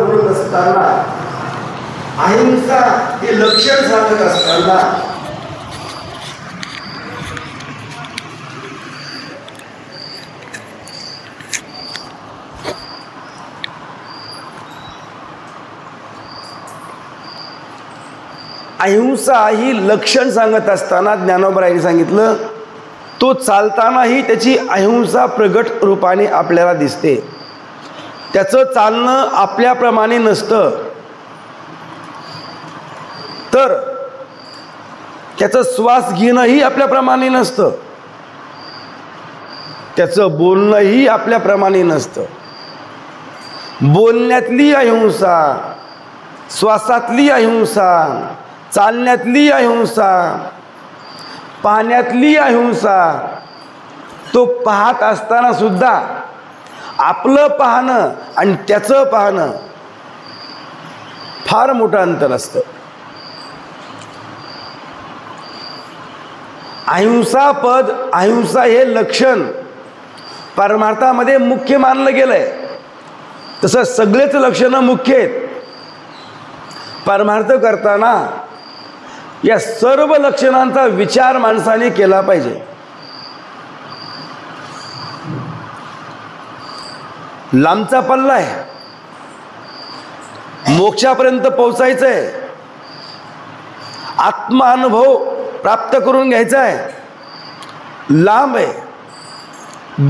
बोलत असताना, अहिंसा हे लक्षण सांगत असताना अहिंसा ही लक्षण सांगत असताना ज्ञानोबारायांनी सांगितलं, तो चालतानाही त्याची अहिंसा प्रगट रूपाने आपल्याला दिसते. त्याचं चालणं आपल्याप्रमाणे नसतं, तर त्याचं श्वास घेणंही आपल्याप्रमाणे नसतं, त्याचं बोलणंही आपल्याप्रमाणे नसतं. बोलण्यातली अहिंसा, श्वासातली अहिंसा, चालण्यातली अहिंसा, पाहण्यातली अहिंसा, तो पाहत असताना सुद्धा आपलं पाहणं आणि त्याचं पाहणं फार मोठं अंतर असतं. अहिंसा पद, अहिंसा हे लक्षण परमार्थामध्ये मुख्य मानलं गेलंय. तसं सगळेच लक्षणं मुख्य आहेत. परमार्थ करताना या सर्व लक्षणांचा विचार माणसाने केला पाहिजे. लांबचा पल्ला आहे, मोक्षापर्यंत पोहोचायचंय, आत्मानुभव प्राप्त करून घ्यायचा आहे, लांब आहे,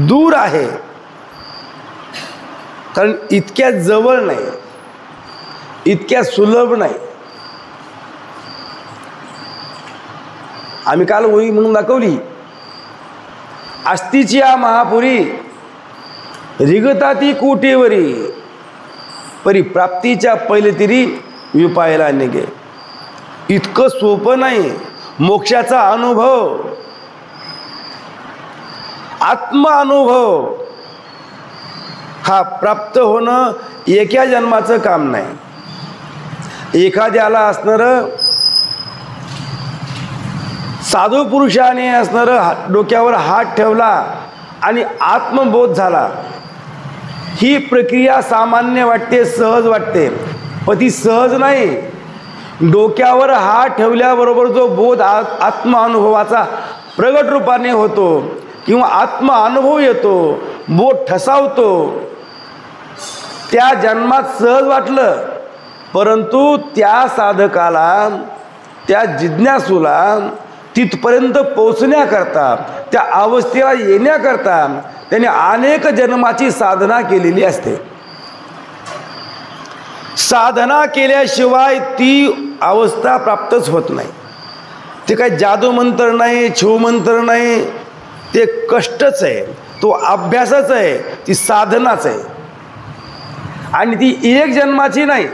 दूर आहे, कारण इतक्या जवळ नाही, इतक्या सुलभ नाही. आम्ही काल ओळी म्हणून दाखवली, अस्तीची आ महापुरी रिगताती कोटेवरी, परी प्राप्तीच्या पहिले तरी विपायला निघे. इतकं सोपं नाही. मोक्षाचा अनुभव, आत्मानुभव हा प्राप्त होणं एका जन्माचं काम नाही. एखाद्याला असणारं, साधू पुरुषाने असणारं डोक्यावर हात ठेवला आणि आत्मबोध झाला, ही प्रक्रिया सामान्य वाटते, सहज वाटते, पण ती सहज नाही. डोक्यावर हात ठेवल्याबरोबर जो बोध आत्मानुभवाचा प्रगट रूपाने होतो किंवा आत्मानुभव येतो, बोध ठसावतो, त्या जन्मात सहज वाटलं, परंतु त्या साधकाला, त्या जिज्ञासूला तिथपर्यंत पोचण्याकरता, त्या अवस्थेला येण्याकरता त्याने अनेक जन्माची साधना केलेली असते. साधना केल्याशिवाय ती अवस्था प्राप्तच होत नाही. ते काही जादू मंत्र नाही, छू मंत्र नाही, ते कष्टच आहे, तो अभ्यासच आहे, ती साधनाच आहे, आणि ती एक जन्माची नाही.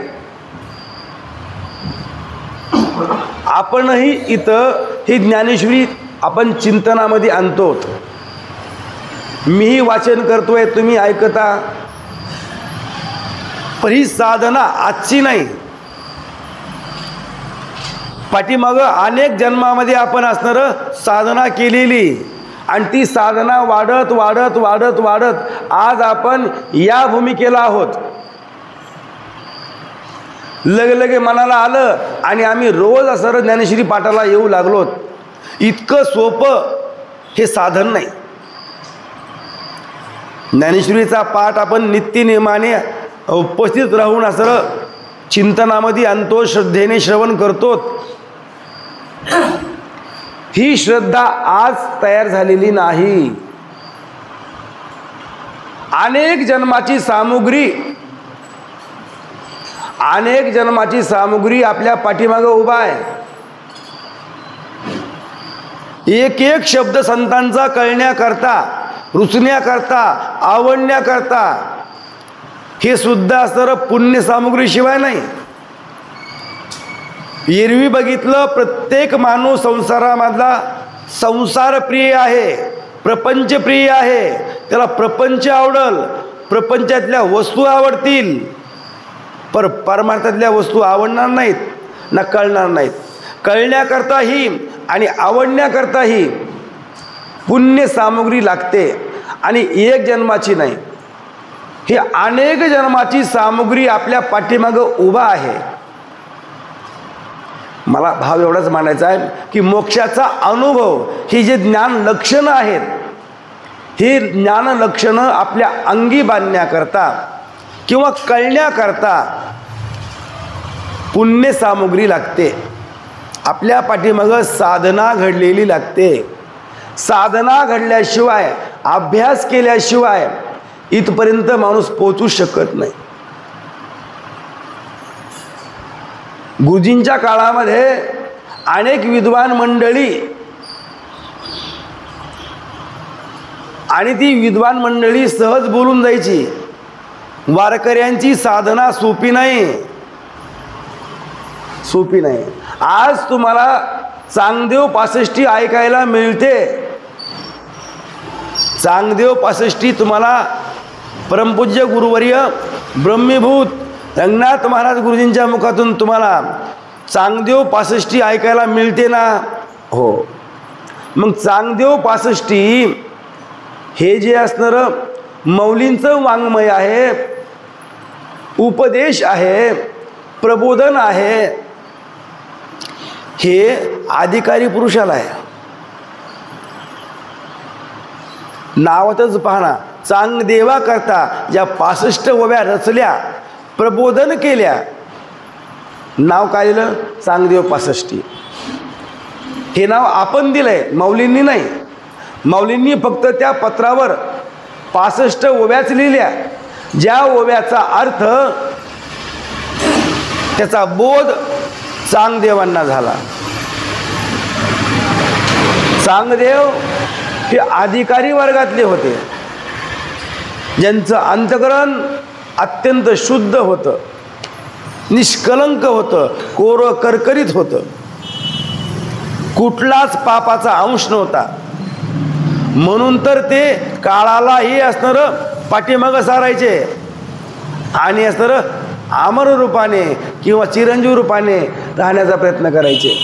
आपणही इथं ही ज्ञानेश्वरी आपण चिंतनामध्ये आणतो. मीही वाचन करतोय, तुम्ही ऐकता, पण ही साधना आजची नाही. पाठीमागं अनेक जन्मामध्ये आपण असणारं साधना केलेली, आणि ती साधना वाढत वाढत वाढत वाढत आज आपण या भूमिकेला आहोत. लगे मनाला आलं आणि आम्ही रोज असं ज्ञानेश्वरी पाठाला येऊ लागलोत. इतकं सोपं हे साधन नाही. ज्ञानेश्वरीचा पाठ आपण नित्यनेमाने उपस्थित राहून असं चिंतनामध्ये आणतो, श्रद्धेने श्रवण करतो. ही श्रद्धा आज तयार झालेली नाही. अनेक जन्माची सामुग्री आपल्या पाठीमागं उभा आहे. एक एक शब्द संतांचा कळण्याकरता, रुचण्याकरता, आवडण्याकरता, हे सुद्धा असणारं पुण्य सामुग्रीशिवाय नाही. एरवी बघितलं, प्रत्येक माणूस संसारामधला संसारप्रिय आहे, प्रपंचप्रिय आहे. त्याला प्रपंच आवडल, प्रपंचातल्या वस्तू आवडतील, पर परमार्थातल्या वस्तू आवडणार नाहीत ना कळणार नाहीत. कळण्याकरताही आणि आवडण्याकरताही पुण्य सामुग्री लागते, आणि एक जन्माची नाही. हे अनेक जन्माची सामुग्री आपल्या पाठीमागं उभा आहे. मला भाव एवढाच मांडायचा आहे की मोक्षाचा अनुभव ही जे ज्ञान लक्षणं आहेत, ही ज्ञान लक्षणं आपल्या अंगी बांधण्याकरता किंवा कळण्याकरता पुण्य सामुग्री लागते. आपल्या पाठीमागं साधना घडलेली लागते. साधना घडल्याशिवाय, अभ्यास केल्याशिवाय इथपर्यंत माणूस पोचू शकत नाही. गुरुजींच्या काळामध्ये अनेक विद्वान मंडळी आणि ती विद्वान मंडळी सहज बोलून जायची. वारकऱ्यांची साधना सोपी नाही, सोपी नाही. आज तुम्हाला चांगदेव पासष्टी ऐकायला मिळते. चांगदेव पासष्टी तुम्हाला परमपूज्य गुरुवर्य ब्रह्मीभूत रंगनाथ महाराज गुरुजींच्या मुखातून तुम्हाला चांगदेव पासष्टी ऐकायला मिळते ना? हो. मग चांगदेव पासष्टी हे जे असणारं मौलींचं वाङ्मय आहे, उपदेश आहे, प्रबोधन आहे, हे अधिकारी पुरुषाला आहे. नावातच पाहना, चांगदेवा करता ज्या 65 ओव्या रचल्या, प्रबोधन केल्या, नाव काय दिलं? चांगदेव पासष्टी. हे नाव आपण दिलंय, मौलींनी नाही. मौलींनी फक्त त्या पत्रावर 65 ओव्याच लिहिल्या, ज्या ओव्याचा अर्थ, त्याचा बोध चांगदेवांना झाला. चांगदेव हे अधिकारी वर्गातले होते, ज्यांचं अंतःकरण अत्यंत शुद्ध होतं, निष्कलंक होतं, कोरं करकरीत होतं, कुठलाच पापाचा अंश नव्हता. म्हणून तर ते काळालाही असणारं पाठीमागं सारायचे आणि असणारं अमर रूपाने किंवा चिरंजीव रूपाने राहण्याचा प्रयत्न करायचे.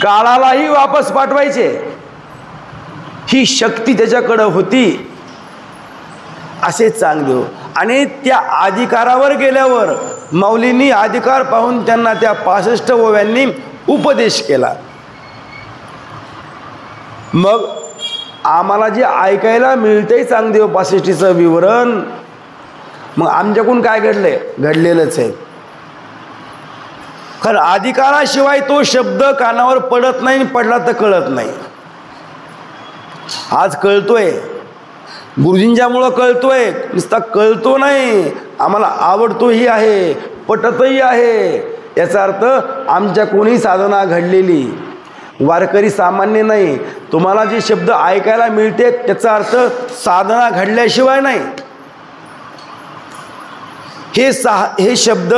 काळालाही वापस पाठवायचे. ही शक्ती त्याच्याकडं होती. असे चांगदेव. आणि त्या अधिकारावर गेल्यावर मौलींनी अधिकार पाहून त्यांना त्या 65 ओव्यांनी उपदेश केला. मग आम्हाला जे ऐकायला मिळतंय चांगदेव पासष्टीचं विवरण, मग आमच्याकडून काय घडलंय? घडलेलंच आहे. खरं अधिकाराशिवाय तो शब्द कानावर पडत नाही, पडला तर कळत नाही. आज कळतोय, गुरुजींच्यामुळं कळतोय. नुसता कळतो नाही, आम्हाला आवडतोही आहे, पटतही आहे. याचा अर्थ आमच्या कोणी साधना घडलेली. वारकरी सामान्य नाही. तुम्हाला जे शब्द ऐकायला मिळते त्याचा अर्थ साधना घडल्याशिवाय नाही. हे शब्द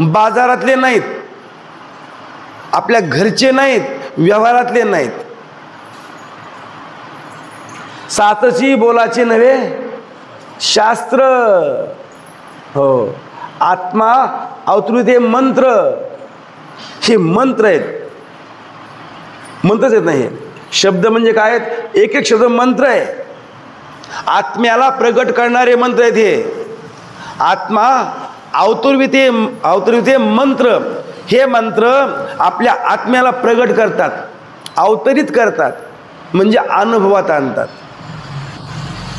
बाजारातले नाहीत, आपल्या घरचे नाहीत, व्यवहारातले नाहीत. सातची बोलाचे नव्हे, शास्त्र. हो. आत्मा अवतृते मंत्र. हे मंत्र आहेत. मंत्रच येत नाही. शब्द म्हणजे काय आहेत? एक एक शब्द मंत्र आहे. आत्म्याला प्रगट करणारे मंत्र आहेत हे. आत्मा अवतरविते मंत्र. हे मंत्र आपल्या आत्म्याला प्रगट करतात, अवतरित करतात, म्हणजे अनुभवात आणतात.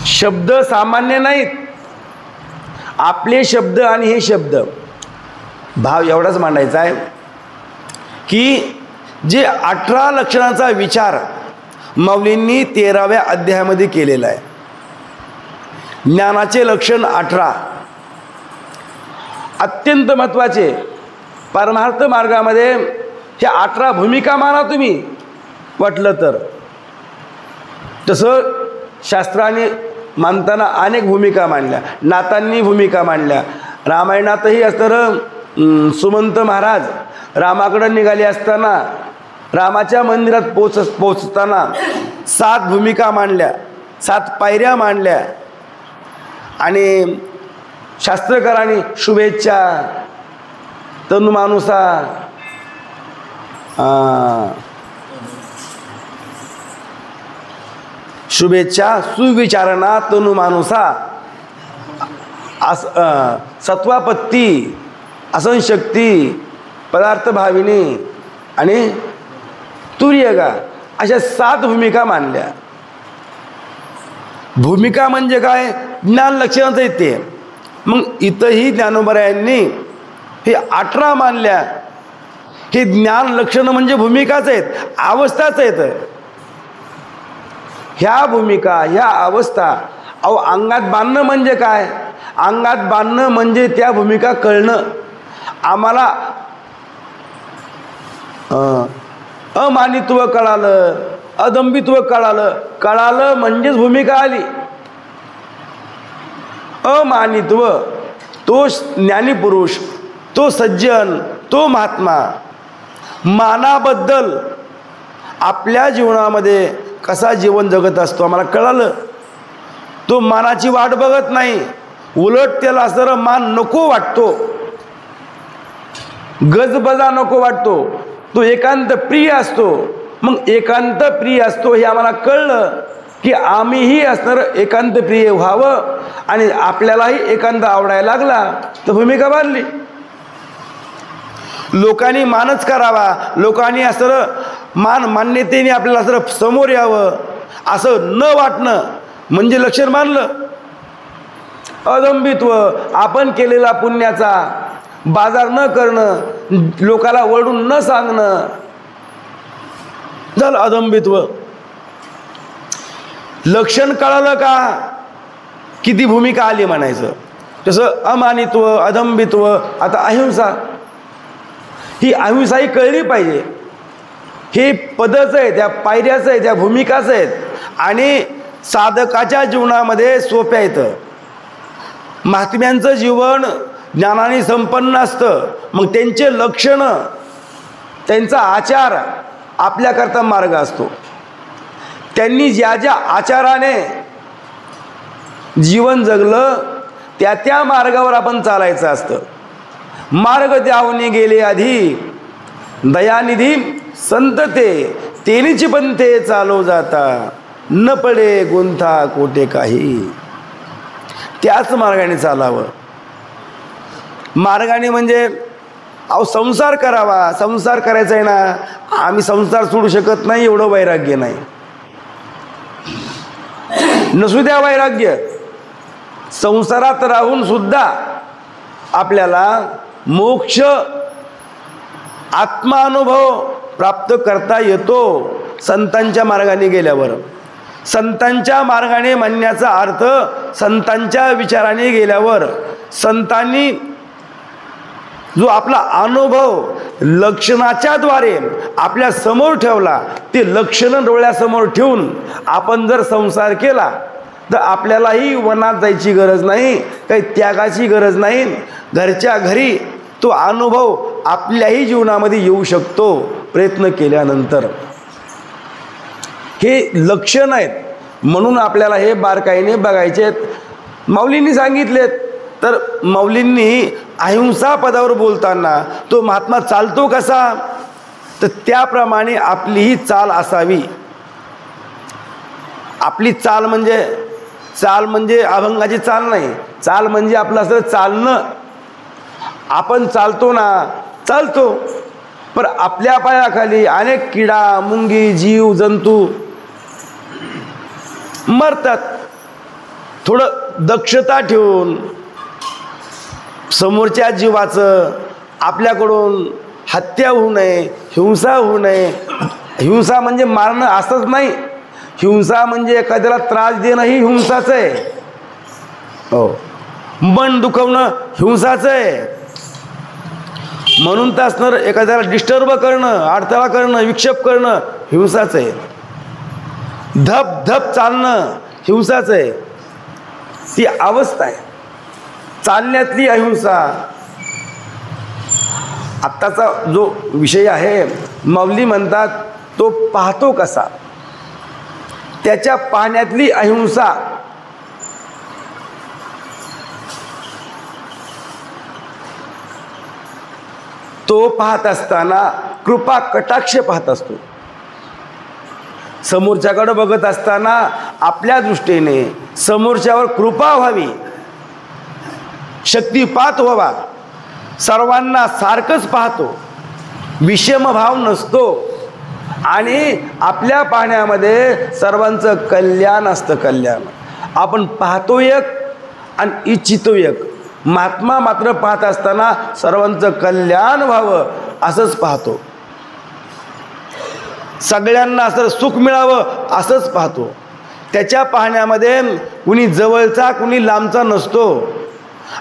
शब्द सामान्य नाहीत. आपले शब्द आणि हे शब्द. भाव एवढाच मांडायचा आहे की जे 18 लक्षणाचा विचार मौलींनी 13व्या अध्यायामध्ये केलेला आहे. ज्ञानाचे लक्षण 18 अत्यंत महत्त्वाचे. परमार्थ मार्गामध्ये ह्या 18 भूमिका माना तुम्ही वाटलं तर. तसं शास्त्राने मानताना अनेक भूमिका मांडल्या, नाथांनी भूमिका मांडल्या. रामायणातही असतं सुमंत महाराज रामाकडे निघाले असताना, रामाच्या मंदिरात पोचताना 7 भूमिका मांडल्या, 7 पायऱ्या मांडल्या. आणि शास्त्रकारांनी शुभेच्छा, तनुमानुसा, शुभेच्छा, सुविचारणा, तनुमानुसा सत्वापत्ती, असंशक्ती, पदार्थ भाविनी आणि तुर्यगा अशा 7 भूमिका मानल्या. भूमिका म्हणजे काय? ज्ञान लक्षणाचं येते. मग इथंही ज्ञानोबरायांनी हे 18 मानल्या. हे ज्ञान लक्षणं म्हणजे भूमिकाच आहेत, अवस्थाच आहेत. ह्या भूमिका, ह्या अवस्था, अंगात बांधणं म्हणजे काय? अंगात बांधणं म्हणजे त्या भूमिका कळणं. आम्हाला अमानित्व कळालं, अदंबित्व कळालं. कळालं म्हणजेच भूमिका आली. अमानित्व, तो ज्ञानी पुरुष, तो सज्जन, तो महात्मा मानाबद्दल आपल्या जीवनामध्ये कसा जीवन जगत असतो आम्हाला कळालं. तो मानाची वाट बघत नाही, उलट त्याला असणारा मान नको वाटतो, गजबजा नको वाटतो. तो एकांत प्रिय असतो. मग एकांत प्रिय असतो हे आम्हाला कळलं की आम्हीही असणार एकांत प्रिय व्हावं आणि आपल्यालाही एकांत आवडायला लागला तर भूमिका बांधली. लोकांनी मानच करावा, लोकांनी असं मान्यतेने आपल्याला असं समोर यावं असं न वाटणं म्हणजे लक्षण मानलं. अदंबित्व, आपण केलेला पुण्याचा बाजार न करणं, लोकाला वळून न सांगणं, झालं अदंबित्व. लक्षण कळालं का किती भूमिका आली म्हणायचं. तसं अमानित्व, अदंबित्व, आता अहिंसा, ही अहिंसाही कळली पाहिजे. हे पदच आहे, त्या पायऱ्याच आहे, त्या भूमिकाच आहेत आणि साधकाच्या जीवनामध्ये सोप्या येतं. महात्म्यांचं जीवन ज्ञानाने संपन्न असतं. मग त्यांचे लक्षणं, त्यांचा आचार आपल्याकरता मार्ग असतो. त्यांनी ज्या ज्या आचाराने जीवन जगलं त्या त्या मार्गावर आपण चालायचं असतं. मार्ग त्यावनी गेले आधी दयानिधी संत तेनीची पंथे चालो जाता न पडे गुंथा कोठे काही. त्याच मार्गाने चालावं. मार्गाने म्हणजे संसार करावा. संसार करायचा आहे ना, आम्ही संसार सोडू शकत नाही एवढं वैराग्य नाही. नसू द्या वैराग्य, संसारात राहून सुद्धा आपल्याला मोक्ष आत्मानुभव प्राप्त करता येतो संतांच्या मार्गाने गेल्यावर. संतांच्या मार्गाने म्हणण्याचा अर्थ संतांच्या विचाराने गेल्यावर संतांनी जो आपला अनुभव लक्षणाच्या द्वारे आपल्या समोर ठेवला, ते लक्षणं डोळ्यासमोर ठेवून आपण जर संसार केला तर आपल्यालाही वनात जायची गरज नाही, काही त्यागाची गरज नाही. घरच्या घरी तो अनुभव आपल्याही जीवनामध्ये येऊ शकतो प्रयत्न केल्यानंतर. हे लक्षण आहेत म्हणून आपल्याला हे बारकाईने बघायचे आहेत. माऊलींनी सांगितलेत, तर माऊलींनी अहिंसा पदावर बोलताना तो महात्मा चालतो कसा, तर त्याप्रमाणे आपलीही चाल असावी. आपली चाल म्हणजे अभंगाची चाल नाही. चाल म्हणजे आपलं असं चालणं. आपण चालतो ना, चालतो, पण आपल्या पायाखाली अनेक किडा मुंगी जीव जंतू मरतात. थोडं दक्षता ठेवून समोरच्या जीवाचं आपल्याकडून हत्या होऊ नये, हिंसा होऊ नये. हिंसा म्हणजे मारणं असंच नाही. हिंसा म्हणजे एखाद्याला त्रास देणं ही हिंसाच आहे. हो, मन दुखवणं हिंसाच आहे. म्हणून तर असणार एखाद्याला डिस्टर्ब करणं, अडथळा करणं, विक्षेप करणं हिंसाच आहे. धप धप चालणं हिंसाच आहे. ती अवस्था आहे चालण्यातली अहिंसा. आत्ताचा जो विषय आहे, माऊली म्हणतात तो पाहतो कसा, त्याच्या पाहण्यातली अहिंसा. तो पाहत असताना कृपा कटाक्ष पाहत असतो. समोरच्याकडे बघत असताना आपल्या दृष्टीने समोरच्यावर कृपा व्हावी शक्तिपात व्हावा, सर्वांना सारखंच पाहतो, विषम भाव नसतो आणि आपल्या पाहण्यामध्ये सर्वांचं कल्याण असतं. कल्याण आपण पाहतो एक आणि इच्छितो एक. महात्मा मात्र पाहत असताना सर्वांचं कल्याण व्हावं असंच पाहतो, सगळ्यांना असं सुख मिळावं असंच पाहतो. त्याच्या पाहण्यामध्ये कुणी जवळचा कुणी लांबचा नसतो,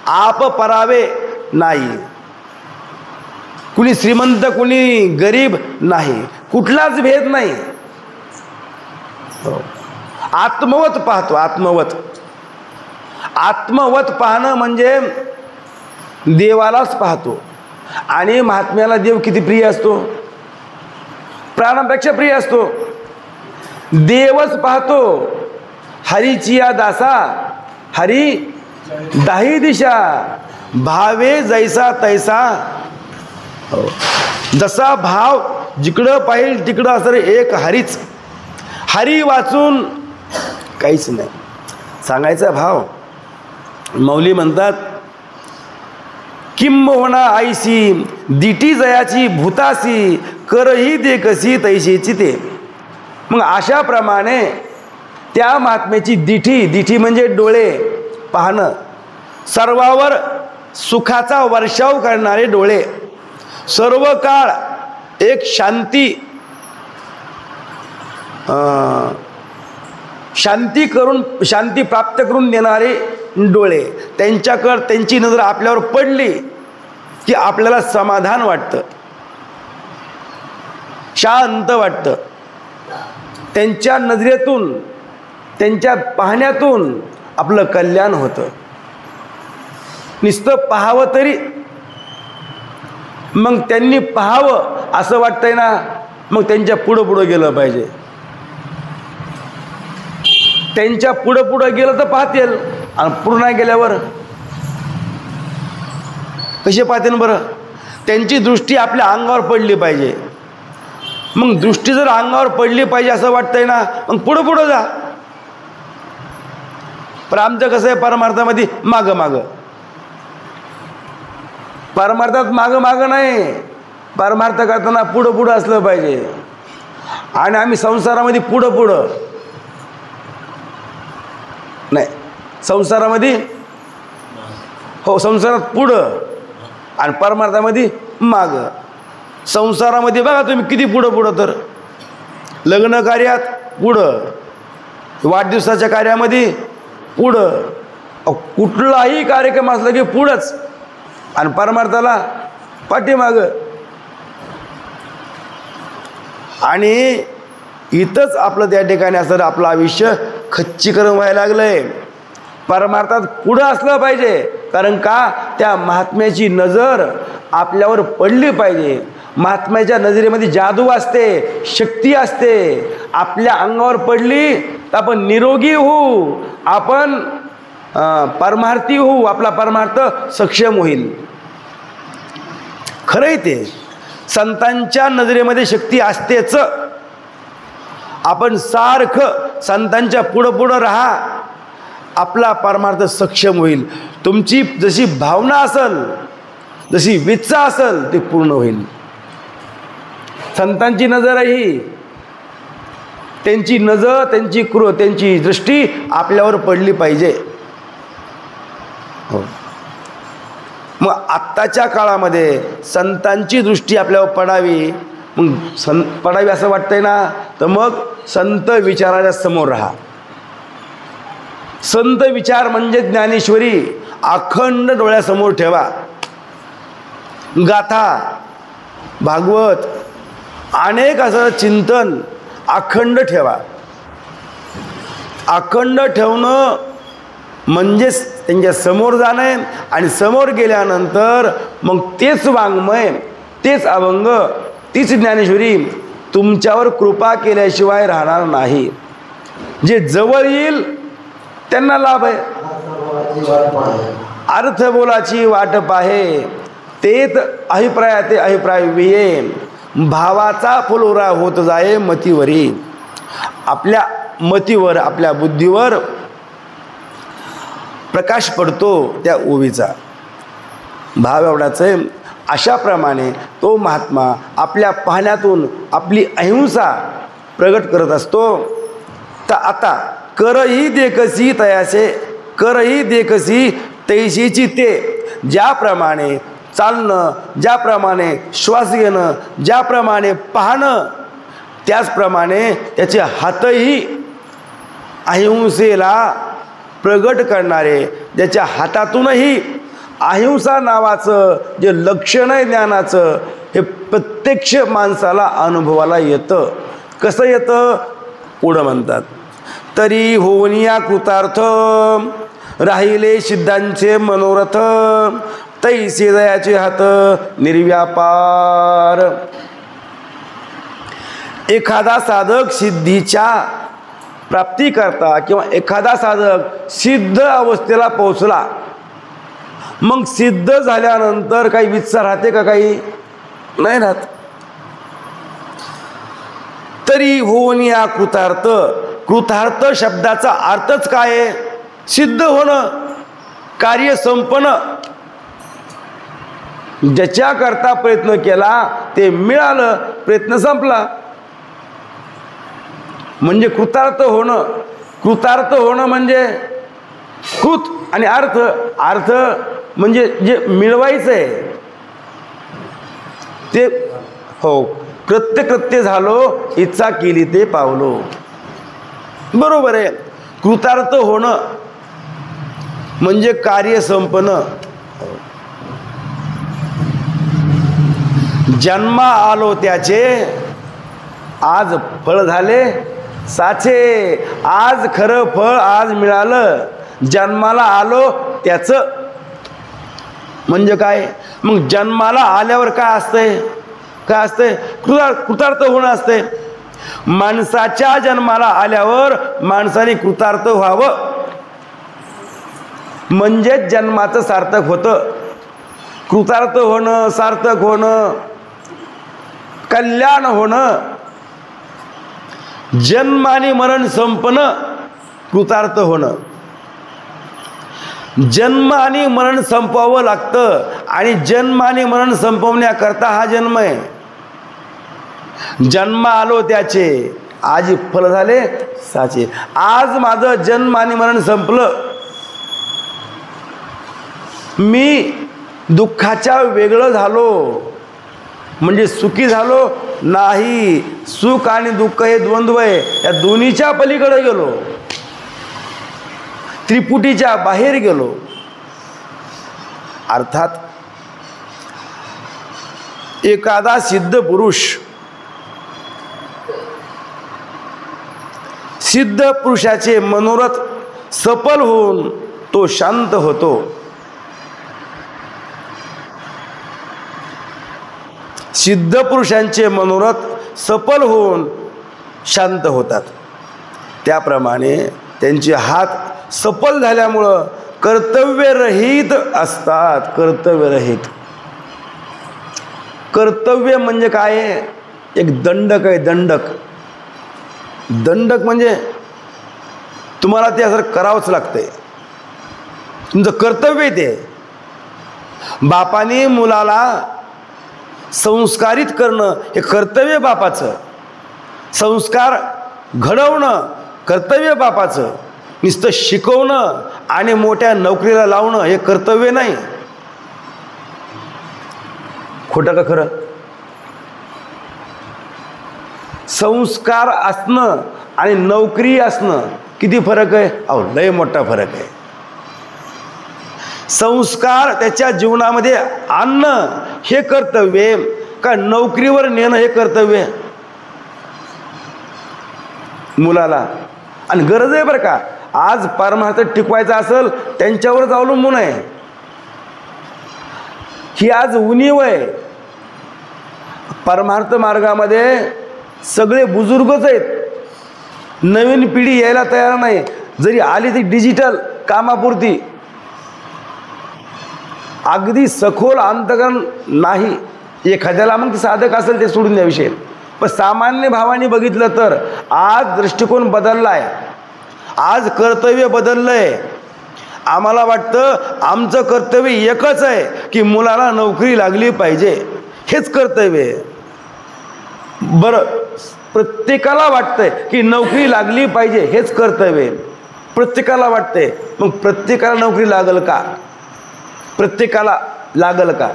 आप परावे नाही, कुणी श्रीमंत कुणी गरीब नाही, कुठलाच भेद नाही. आत्मवत पाहतो. आत्मवत आत्मवत पाहणं म्हणजे देवालाच पाहतो. आणि महात्म्याला देव किती प्रिय असतो, प्राणापेक्षा प्रिय असतो. देवच पाहतो हरीची या दासा, हरी दाही दिशा, भावे जैसा तैसा. जसा भाव जिकडं पाहिल तिकडं असं एक हरीच. हरी वाचून काहीच नाही. सांगायचा भाव मौली म्हणतात, किंबहुना आईसी दिटी जयाची भूतासी, करही दे कशी तैशीची ते. मग अशाप्रमाणे त्या महात्म्याची दिठी, दिठी म्हणजे डोळे पाहणं, सर्वावर सुखाचा वर्षाव करणारे डोळे, सर्व काळ एक शांती शांती प्राप्त करून देणारे डोळे. त्यांची नजर आपल्यावर पडली की आपल्याला समाधान वाटतं, शांत वाटतं. त्यांच्या नजरेतून त्यांच्या पाहण्यातून आपलं कल्याण होतं. नुसतं पाहावं तरी, मग त्यांनी पाहावं असं वाटतंय ना, मग त्यांच्या पुढं पुढं गेलं पाहिजे. त्यांच्या पुढं पुढं गेलं तर पाहतील, आणि पुढं नाही गेल्यावर कसे पाहतील बरं. त्यांची दृष्टी आपल्या अंगावर पडली पाहिजे. मग दृष्टी जर अंगावर पडली पाहिजे असं वाटतंय ना, मग पुढं पुढं जा. पण आमचं कसं आहे, परमार्थामध्ये मागं मागं, परमार्थात मागं मागं नाही, परमार्थ करताना पुढं पुढं असलं पाहिजे. आणि आम्ही संसारामध्ये पुढं पुढं नाही, संसारामध्ये हो, संसारात पुढं आणि परमार्थामध्ये मागं. संसारामध्ये बघा तुम्ही किती पुढं पुढं, तर लग्न कार्यात पुढं, वाढदिवसाच्या कार्यामध्ये पुढं, कुठलाही कार्यक्रम असला की पुढंच, आणि परमार्थाला पाठीमागं. आणि इथंच आपलं त्या ठिकाणी असं आपलं आयुष्य खच्चीकरण व्हायला लागलंय. परमार्थात पुढं असलं पाहिजे, कारण का त्या महात्म्याची नजर आपल्यावर पडली पाहिजे. महात्म्याच्या नजरेमध्ये जादू असते, शक्ती असते. आपल्या अंगावर पडली तर आपण निरोगी होऊ, आपण परमार्थी होऊ, आपला परमार्थ सक्षम होईल. खरंय ते, संतांच्या नजरेमध्ये शक्ती असतेच. आपण सारखं संतांच्या पुढं पुढं राहा, आपला परमार्थ सक्षम होईल. तुमची जशी भावना असेल, जशी विच्छा असेल, ती पूर्ण होईल. संतांची नजरही, त्यांची नजर, त्यांची दृष्टी आपल्यावर पडली पाहिजे. हो, मग आत्ताच्या काळामध्ये संतांची दृष्टी आपल्यावर पडावी. मग पडावी असं वाटतंय ना, तर मग संत विचाराच्या समोर राहा. संत विचार म्हणजे ज्ञानेश्वरी अखंड डोळ्यासमोर ठेवा. गाथा, भागवत, अनेक असं चिंतन अखंड ठेवा. अखंड ठेवणं म्हणजेच त्यांच्या समोर जाणं, आणि समोर गेल्यानंतर मग तेच वाङ्मय, तेच अभंग, तीच ज्ञानेश्वरी तुमच्यावर कृपा केल्याशिवाय राहणार नाही. जे जवळ येईल त्यांना लाभ आहे. अर्थ बोलाची वाट पाहे, तेत अभिप्राय ते अभिप्राय विये, भावाचा फुलोरा होत जाये मतीवरी. आपल्या मतीवर, आपल्या बुद्धीवर प्रकाश पडतो त्या ओवीचा. भाव एवढाच आहे. अशाप्रमाणे तो महात्मा आपल्या पाहण्यातून आपली अहिंसा प्रगट करत असतो. तर आता करही देखसी तयासे, करही देखसी तैशीची ते, ज्याप्रमाणे चालणं, ज्याप्रमाणे श्वास घेणं, ज्याप्रमाणे पाहणं, त्याचप्रमाणे त्याचे हातही अहिंसेला प्रगट करणारे, ज्याच्या हातातूनही अहिंसा नावाचं जे लक्षण आहे ज्ञानाचं, हे प्रत्यक्ष माणसाला अनुभवाला येतं. कसं येतं? पुढं म्हणतात, तरी होनिया कृतार्थ राहिले सिद्धांचे मनोरथ, तैसे दयाचे हात निर्व्यापार. एखादा साधक सिद्धीच्या प्राप्तीकरता किंवा एखादा साधक सिद्ध अवस्थेला पोहोचला, मग सिद्ध झाल्यानंतर काही विचार राहते का? काही नाही राहत. तरी होऊन या कृतार्थ, कृतार्थ शब्दाचा अर्थच काय आहे? सिद्ध होणं, कार्य संपणं. ज्याच्याकरता प्रयत्न केला ते मिळालं, प्रयत्न संपला, म्हणजे कृतार्थ होणं. कृतार्थ होणं म्हणजे कृत आणि अर्थ, अर्थ म्हणजे जे मिळवायचं आहे ते. हो, कृत्य कृत्य झालो, इच्छा केली ते पावलो. बरोबर आहे. कृतार्थ होणं म्हणजे कार्य संपणं. जन्मा आलो त्याचे, आज फळ झाले साचे. आज खरं फळ आज मिळालं. जन्माला आलो त्याचं म्हणजे काय? मग जन्माला आल्यावर काय असतंय? काय असतंय? कृतार्थ होणं असतंय. माणसाच्या जन्माला आल्यावर माणसाने कृतार्थ व्हावं, म्हणजेच जन्माचं सार्थक होतं. कृतार्थ होणं, सार्थक होणं, कल्याण होणं, जन्म आणि मरण संपणं, कृतार्थ होणं. जन्म आणि मरण संपवावं लागतं, आणि जन्म आणि मरण संपवण्याकरता हा जन्म आहे. जन्म आलो त्याचे, आज फल झाले साचे. आज माझं जन्म आणि मरण संपलं. मी दुःखाच्या वेगळं झालो म्हणजे सुखी झालो नाही. सुख आणि दुःख हे द्वंद्व आहे, या दोन्हीच्या पलीकडे गेलो, त्रिपुटीच्या बाहेर गेलो. अर्थात एखादा सिद्ध पुरुष, सिद्ध पुरुषाचे मनोरथ सफल होऊन तो शांत होतो. सिद्ध पुरुषांचे मनोरथ सफल होऊन शांत होतात. त्याप्रमाणे त्यांचे हात सफल झाल्यामुळं कर्तव्यरहित असतात. कर्तव्यरहित. कर्तव्य म्हणजे काय? एक दंडक आहे. दंडक. दंडक म्हणजे तुम्हाला ते असं करावंच लागतंय, तुमचं कर्तव्य ते. बापाने मुलाला संस्कारित करणं हे कर्तव्य बापाचं. संस्कार घडवणं कर्तव्य बापाचं. नुसतं शिकवणं आणि मोठ्या नोकरीला लावणं हे कर्तव्य नाही. खोटं का खरं? संस्कार असणं आणि नोकरी असणं किती फरक आहे? अहो, लय मोठा फरक आहे. संस्कार त्याच्या जीवनामध्ये आणणं हे कर्तव्य का नोकरीवर नेणं हे कर्तव्य मुलाला? आणि गरज आहे बरं का. आज परमार्थ टिकवायचा असेल त्यांच्यावरच अवलंबून आहे. ही आज उणीव आहे. परमार्थ मार्गामध्ये सगळे बुजुर्गच आहेत. नवीन पिढी यायला तयार नाही. जरी आली ती डिजिटल कामापुरती, अगदी सखोल अंतकरण नाही. एखाद्याला मग साधक असेल ते सोडून द्या विषय. पण सामान्य भावाने बघितलं तर आज दृष्टिकोन बदलला आहे. आज कर्तव्य बदललं आहे. आम्हाला वाटतं आमचं कर्तव्य एकच आहे की मुलाला नोकरी लागली पाहिजे, हेच कर्तव्य आहे. बरं, प्रत्येकाला वाटतंय की नोकरी लागली पाहिजे, हेच कर्तव्य आहे. प्रत्येकाला वाटतंय, मग प्रत्येकाला नोकरी लागल का? प्रत्येकाला लागल का?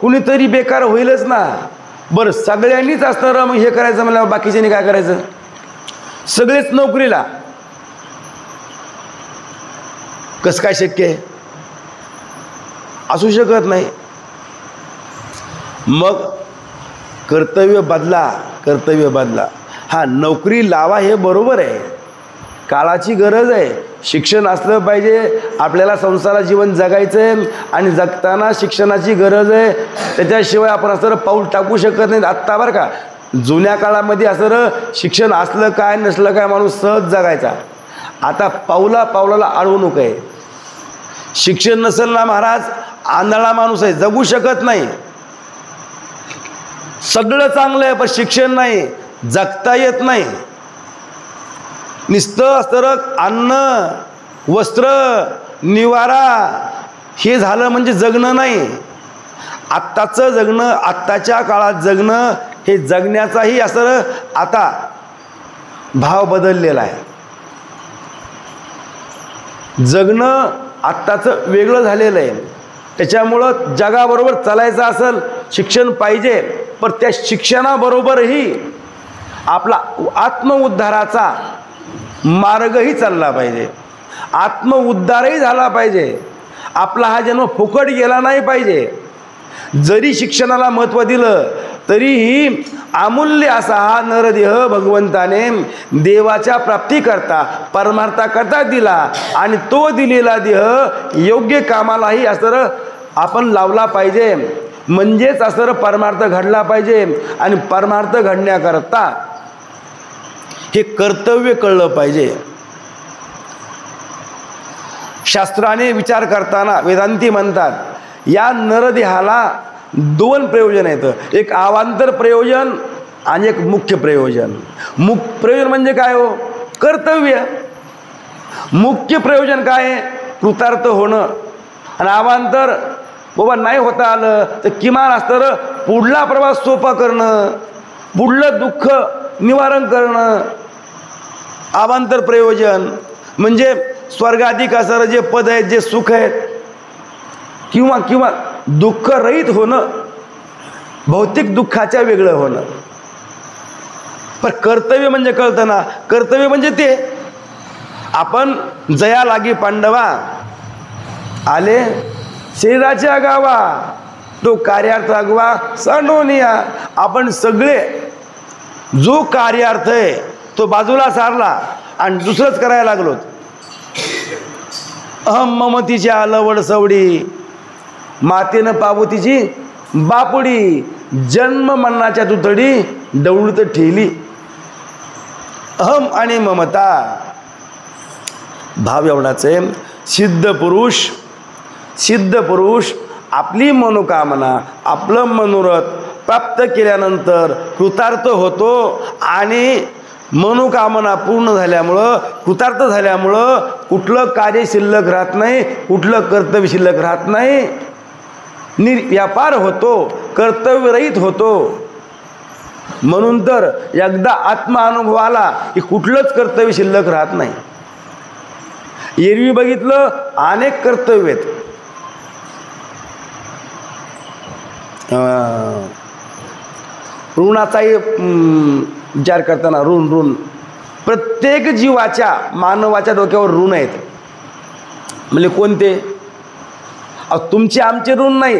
कुणीतरी बेकार होईलच ना. बरं, सगळ्यांनीच असणार मग हे करायचं मला, बाकीच्यांनी काय करायचं? सगळेच नोकरीला, कसं काय शक्य आहे? असू शकत नाही. मग कर्तव्य बदला, कर्तव्य बदला. हा, नोकरी लावा हे बरोबर आहे, काळाची गरज आहे. शिक्षण असलं पाहिजे, आपल्याला संसारात जीवन जगायचं आहे आणि जगताना शिक्षणाची गरज आहे. त्याच्याशिवाय आपण असं पाऊल टाकू शकत नाही. आत्ता बरं का, जुन्या काळामध्ये असं शिक्षण असलं काय नसलं काय माणूस सहज जगायचा. आता पावला पावलाला अडवणूक आहे. शिक्षण नसेल ना महाराज, आंधळा माणूस आहे, जगू शकत नाही. सगळं चांगलं आहे पण शिक्षण नाही, जगता येत नाही. नुसतं असतं अन्न, वस्त्र, निवारा हे झालं म्हणजे जगणं नाही. आत्ताचं जगणं, आत्ताच्या काळात जगणं हे जगण्याचाही असं आता भाव बदललेला आहे. जगणं आत्ताचं वेगळं झालेलं आहे. त्याच्यामुळं जगाबरोबर चालायचं असेल शिक्षण पाहिजे, पण त्या शिक्षणाबरोबरही आपला आत्मउद्धाराचा मार्गही चालला पाहिजे, आत्मउद्धारही झाला पाहिजे. आपला हा जन्म फुकट गेला नाही पाहिजे. जरी शिक्षणाला महत्त्व दिलं तरीही अमूल्य असा हा नरदेह भगवंताने देवाच्या प्राप्तीकरता परमार्थाकरता दिला आणि तो दिलेला देह योग्य कामालाही असं आपण लावला पाहिजे. म्हणजेच असं परमार्थ घडला पाहिजे. आणि परमार्थ घडण्याकरता हे कर्तव्य कळलं पाहिजे. शास्त्राने विचार करताना वेदांती म्हणतात, या नरदेहाला दोन प्रयोजन आहेत. एक अवांतर प्रयोजन आणि एक मुख्य प्रयोजन. मुख्य प्रयोजन म्हणजे काय हो? कर्तव्य. मुख्य प्रयोजन काय? कृतार्थ होणं. आणि अवांतर बाबा नाही होता आलं तर किमान असतं पुढला प्रवास सोपा करणं, पुढलं दुःख निवारण करणं. अवांतर प्रयोजन म्हणजे स्वर्गाधिक असणारं जे पद आहेत, जे सुख आहेत, किंवा किंवा दुःख रहित होणं, भौतिक दुःखाच्या वेगळं होणं. पण कर्तव्य म्हणजे कळतं ना, कर्तव्य म्हणजे ते आपण जया लागी पांडवा आले शरीराच्या गावा, तो कार्यार्थ अगवा सांडोनिया. आपण सगळे जो कार्यार्थ आहे तो बाजूला सारला आणि दुसरंच करायला लागलो. अहम ममतीच्या लवड सवडी, मातेनं पावतीची बापुडी, जन्म मरणाच्या तुतडी दौडत ठेली. अहम आणि ममता भाव एवढाच आहे. सिद्ध पुरुष आपली मनोकामना, आपलं मनोरथ प्राप्त केल्यानंतर कृतार्थ होतो. आणि मनोकामना पूर्ण झाल्यामुळं, कृतार्थ झाल्यामुळं कुठलं कार्य शिल्लक राहत नाही, कुठलं कर्तव्य शिल्लक राहत नाही. निर्व्यापार होतो, कर्तव्यरहित होतो. म्हणून तर एकदा आत्मानुभव आला की कुठलंच कर्तव्य शिल्लक राहत नाही. एरवी बघितलं अनेक कर्तव्य आहेत. ऋणाचाही विचार करताना ऋण प्रत्येक जीवाच्या, मानवाच्या डोक्यावर ऋण आहेत. म्हणजे कोणते? तुमचे आमचे ऋण नाही,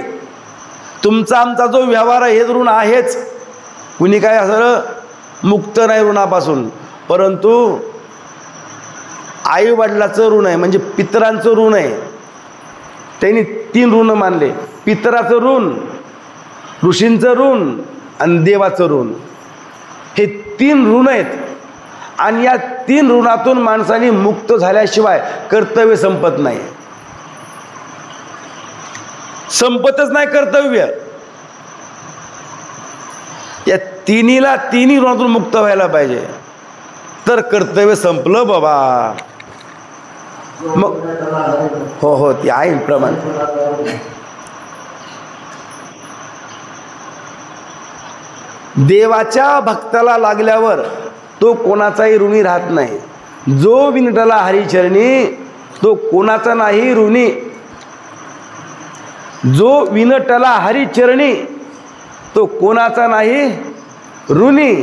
तुमचा आमचा जो व्यवहार आहे हे ऋण आहेच. कुणी काय असं मुक्त नाही ऋणापासून. परंतु आई वडिलाचं ऋण आहे, म्हणजे पितरांचं ऋण आहे. त्यांनी 3 ऋण मानले: पितराचं ऋण, ऋषींचं ऋण आणि देवाचं ऋण. हे 3 ऋण आहेत. आणि या 3 ऋणातून माणसाने मुक्त झाल्याशिवाय कर्तव्य संपत नाही. संपतच नाही कर्तव्य. या तिन्ही ऋणातून मुक्त व्हायला पाहिजे, तर कर्तव्य संपलं बाबा. मग हो हो ते आहे प्रमाण. देवाच्या भक्ताला लागल्यावर तो कोणाचाही ऋणी राहत नाही. जो विनटला हरिचरणी तो कोणाचा नाही ऋणी. जो विनटला हरिचरणी तो कोणाचा नाही ऋणी.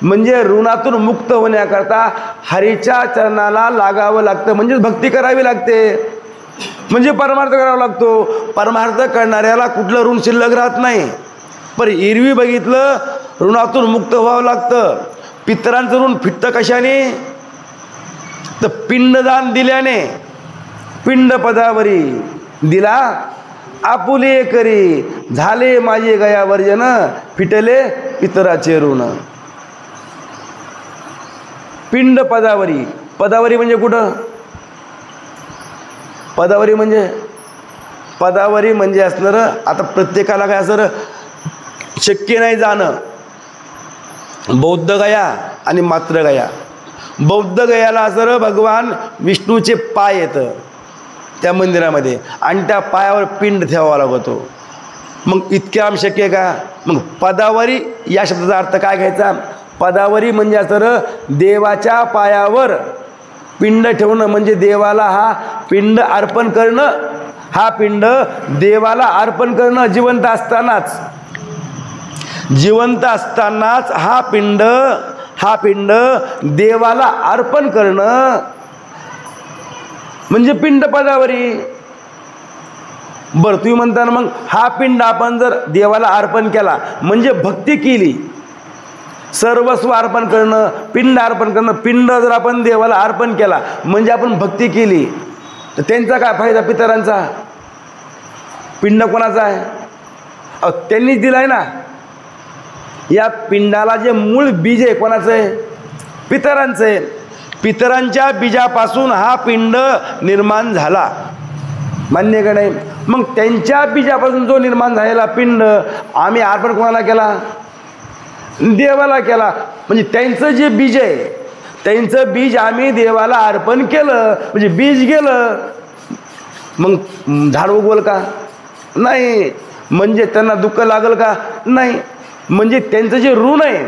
म्हणजे ऋणातून मुक्त होण्याकरता हरीच्या चरणाला लागावं लागतं, म्हणजे भक्ती करावी लागते, म्हणजे परमार्थ करावा लागतो. परमार्थ करणाऱ्याला कुठलं ऋण शिल्लक राहत नाही. पण एरवी बघितलं ऋणातून मुक्त व्हावं लागतं. पितरांचं ऋण फिटतं कशाने? तर पिंडदान दिल्याने. पिंड पदावरी दिला आपुले करी, झाले माझे गया वर्जन, फिटले पितराचे ऋण. पिंड पदावरी. पदावरी म्हणजे कुठं? पदावरी म्हणजे असणारं, आता प्रत्येकाला काय असणार शक्य नाही जाणं. बौद्ध गया आणि मात्र गया. बौद्ध गयाला असं भगवान विष्णूचे पाय येतं त्या मंदिरामध्ये, आणि त्या पायावर पिंड ठेवावा लागतो. मग इतके आम शक्य का? मग पदावरी या शब्दाचा अर्थ काय घ्यायचा? पदावरी म्हणजे असं देवाच्या पायावर पिंड ठेवणं, म्हणजे देवाला हा पिंड अर्पण करणं. हा पिंड देवाला अर्पण करणं जिवंत असतानाच. जिवंत असतानाच हा पिंड देवाला अर्पण करणं म्हणजे पिंड पदावरी. बरं तुम्ही म्हणता ना, मग हा पिंड आपण जर देवाला अर्पण केला म्हणजे भक्ती केली. सर्वस्व अर्पण करणं, पिंड अर्पण करणं. पिंड जर आपण देवाला अर्पण केला म्हणजे आपण भक्ती केली, तर त्यांचा काय फायदा? पितरांचा. पिंड कोणाचा आहे? त्यांनीच दिलाय ना. या पिंडाला जे मूळ बीज आहे कोणाचं आहे? पितरांचं आहे. पितरांच्या बीजापासून हा पिंड निर्माण झाला, मान्य का नाही? मग त्यांच्या बीजापासून जो निर्माण झालेला पिंड आम्ही अर्पण कोणाला केला? देवाला केला. म्हणजे त्यांचं जे बीज आहे, त्यांचं बीज आम्ही देवाला अर्पण केलं म्हणजे बीज गेलं. मग झाड उगवल का? नाही. म्हणजे त्यांना दुःख लागल का? नाही. म्हणजे त्यांचं जे ऋण आहे,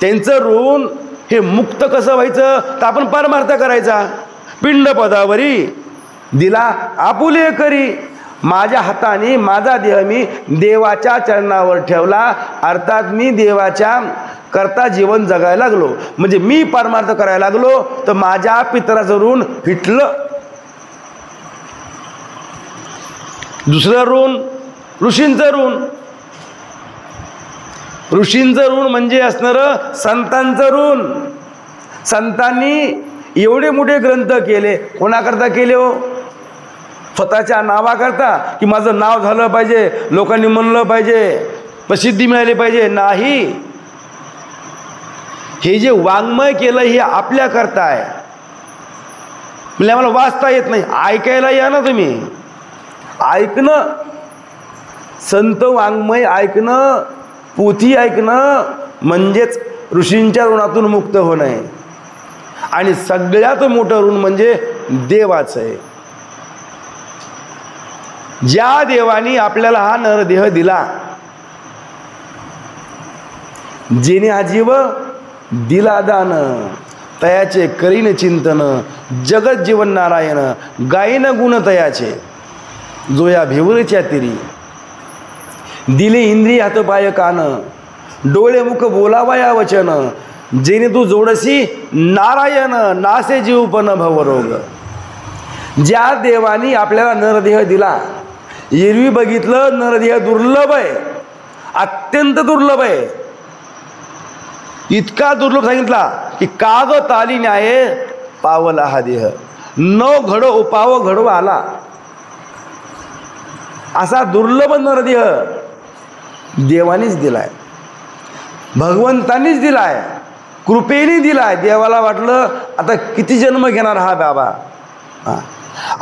त्यांचं ऋण हे मुक्त कसं व्हायचं? तर आपण परमार्थ करायचा. पिंड पदावरी दिला आपुले करी, माझ्या हाताने माझा देह मी देवाच्या चरणावर ठेवला. अर्थात मी देवाच्या करता जीवन जगायला लागलो, म्हणजे मी परमार्थ करायला लागलो, तर माझ्या पितराचं ऋण फिटलं. दुसरं ऋण ऋषींचं ऋण. ऋषींचं ऋण म्हणजे असणारं संतांचं ऋण. संतांनी एवढे मोठे ग्रंथ केले, कोणाकरता केले हो? स्वतःच्या नावाकरता, की माझं नाव झालं पाहिजे, लोकांनी म्हणलं पाहिजे, प्रसिद्धी मिळाली पाहिजे? नाही. हे जे वाङ्मय केलं हे आपल्याकरता आहे. म्हणजे आम्हाला वाचता येत नाही, ऐकायला या ना तुम्ही. ऐकणं, संत वाङ्मय ऐकणं, पोथी ऐकणं म्हणजेच ऋषींच्या ऋणातून मुक्त होणं आहे. आणि सगळ्यात मोठं ऋण म्हणजे देवाचं आहे. ज्या देवानी आपल्याला हा नरदेह दिला, जेने हा जीव दिला दान, तयाचे करीन चिंतन, जगत जीवन नारायण, गायन गुण तयाचे, जो या भिवरच्या तिरी, दिले इंद्रिय हात पाय कान, डोळे मुख बोलावया वचन, जेने तू जोडसी नारायण, नासे जीवपन भवरोग. ज्या देवानी आपल्याला नरदेह दिला, एरवी बघितलं नरदेह दुर्लभ आहे, अत्यंत दुर्लभ आहे. इतका दुर्लभ सांगितला की काग ताली न्याये पावला हा देह, न घडो उपाव घडो आला. असा दुर्लभ नरदेह देवानीच दिलाय, भगवंतानीच दिलाय, कृपेने दिलाय. देवाला वाटलं आता किती जन्म घेणार हा बाबा,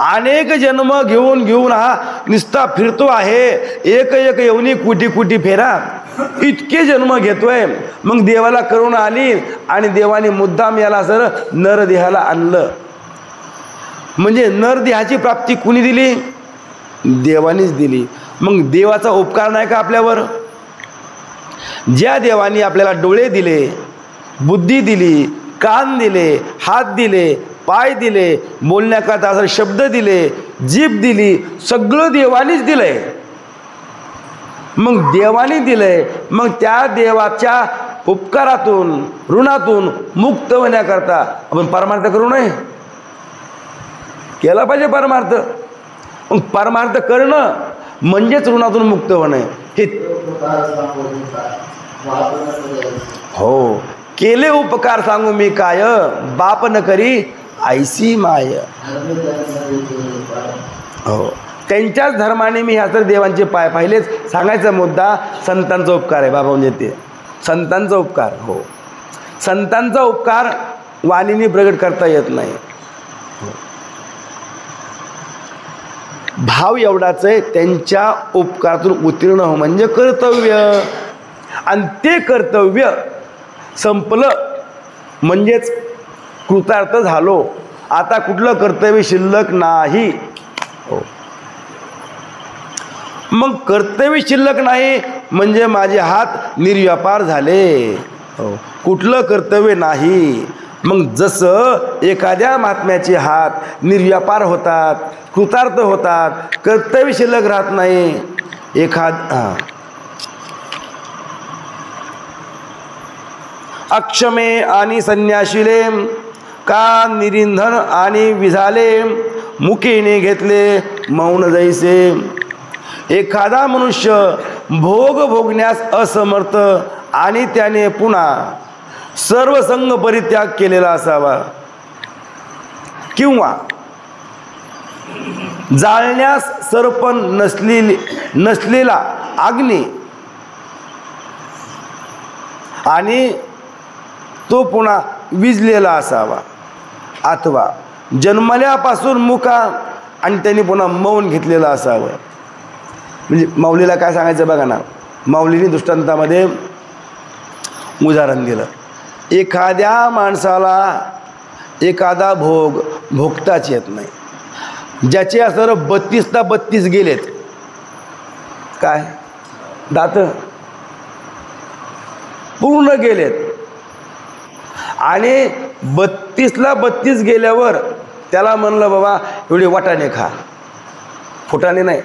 अनेक जन्म घेऊन घेऊन हा निस्ता फिरतो आहे, एक एक येऊनी कुटी कुटी फेरा, इतके जन्म घेतोय. मग देवाला करुणा आली आणि देवाने मुद्दाम याला सर नरदेहाला आणलं. म्हणजे नरदेहाची प्राप्ती कुणी दिली? देवानीच दिली. मग देवाचा उपकार नाही का आपल्यावर? ज्या देवानी आपल्याला डोळे दिले, बुद्धी दिली, कान दिले, हात दिले, पाय दिले, बोलण्याकरता असं शब्द दिले, जीभ दिली, सगळं देवानीच दिलंय. मग देवानी दिलंय, मग त्या देवाच्या उपकारातून ऋणातून मुक्त होण्याकरता आपण परमार्थ करू नये? केला पाहिजे परमार्थ. मग परमार्थ करणं म्हणजेच ऋणातून मुक्त होणे. हे हो, केले उपकार सांगू मी काय, बाप न करी ऐसी माय. हो, त्यांच्याच धर्माने मी ह्या तर देवांचे पाय पाहिलेच. सांगायचा मुद्दा संतांचा उपकार आहे बाबा, म्हणजे ते संतांचा उपकार. हो, संतांचा उपकार वाणीने प्रगट करता येत नाही. भाव एवढाच आहे, त्यांच्या उपकारातून उत्तीर्ण हो म्हणजे कर्तव्य. आणि ते कर्तव्य संपलं म्हणजेच कृतार्थ झालो. आता कुठलं कर्तव्य शिल्लक नाही. हो, मग कर्तव्य शिल्लक नाही म्हणजे माझे हात निर्व्यापार झाले. हो, कुठलं कर्तव्य नाही. मग जसं एखाद्या महात्म्याचे हात निर्व्यापार होतात, कृतार्थ होतात, कर्तव्य शिल्लक राहत नाही. अक्षमे आणि संन्याशिले का निरिंधन आणि विझाले, मुखीने घेतले मौन जैसे. एखादा मनुष्य भोग भोगण्यास असमर्थ आणि त्याने पुन्हा सर्व संग परित्याग केलेला असावा, किंवा जाळण्यास सरपण नसलेला अग्नी आणि तो पुन्हा विजलेला असावा, अथवा जन्मल्यापासून मुका आणि त्यांनी पुन्हा मौन घेतलेला असावं. म्हणजे माऊलीला काय सांगायचं बघा ना, माऊलीने दृष्टांतामध्ये उदाहरण दिलं. एखाद्या माणसाला एखादा भोग भोगताच येत नाही, ज्याचे असं 32ला 32 गेलेत. काय दात पूर्ण गेलेत, आणि 32ला 32 गेल्यावर त्याला म्हणलं बाबा एवढे वाटाणे खा. फुटाणे नाही,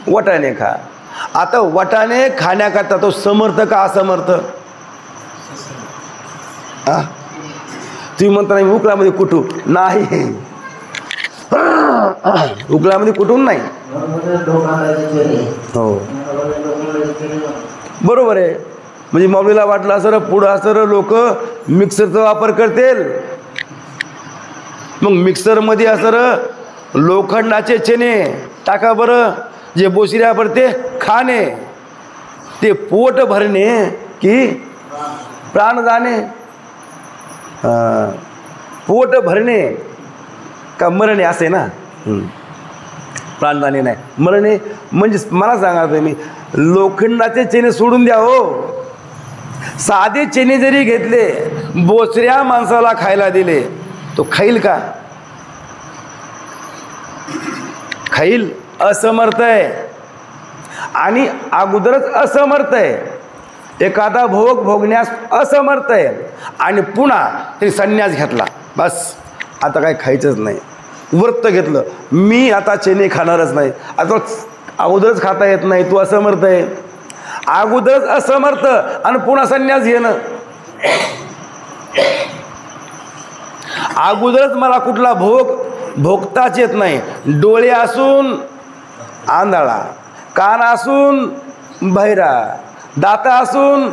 वाटाणे खा. आता वाटाणे खाण्याकरता तो समर्थ का असमर्थ? तुम्ही म्हणता नाही उकळामध्ये कुटू नाही, उकळामध्ये कुठून नाही. हो बरोबर आहे. म्हणजे माऊलीला वाटलं असं पुढं असं लोक मिक्सरचा वापर करतील. मग मिक्सरमध्ये असं लोखंडाचे चेने टाका बरं, जे बोसऱ्या पडते खाणे, ते पोट भरणे की प्राण जाणे? पोट भरणे का मरणे असे ना. प्राणदाने नाही, मरणे. म्हणजे मला सांगा तुम्ही, लोखंडाचे चेने सोडून द्या. हो, साधे चेने जरी घेतले, बोचऱ्या माणसाला खायला दिले, तो खाईल का? खाईल? असमर्थ आहे. आणि अगोदरच असमर्थ आहे. एखादा भोग भोगण्यास असमर्थ आहे आणि पुन्हा ते संन्यास घेतला, बस आता काय खायचंच नाही. व्रत घेतलं, मी आता चेने खाणारच नाही. आता अगोदरच खाता येत नाही, तू असमर्थ आहे. अगोदरच असमर्थ आणि पुन्हा संन्यास घेणं. अगोदरच मला कुठला भोग भोगताच येत नाही. डोळे असून आंधळा, कान असून बहिरा, दात असून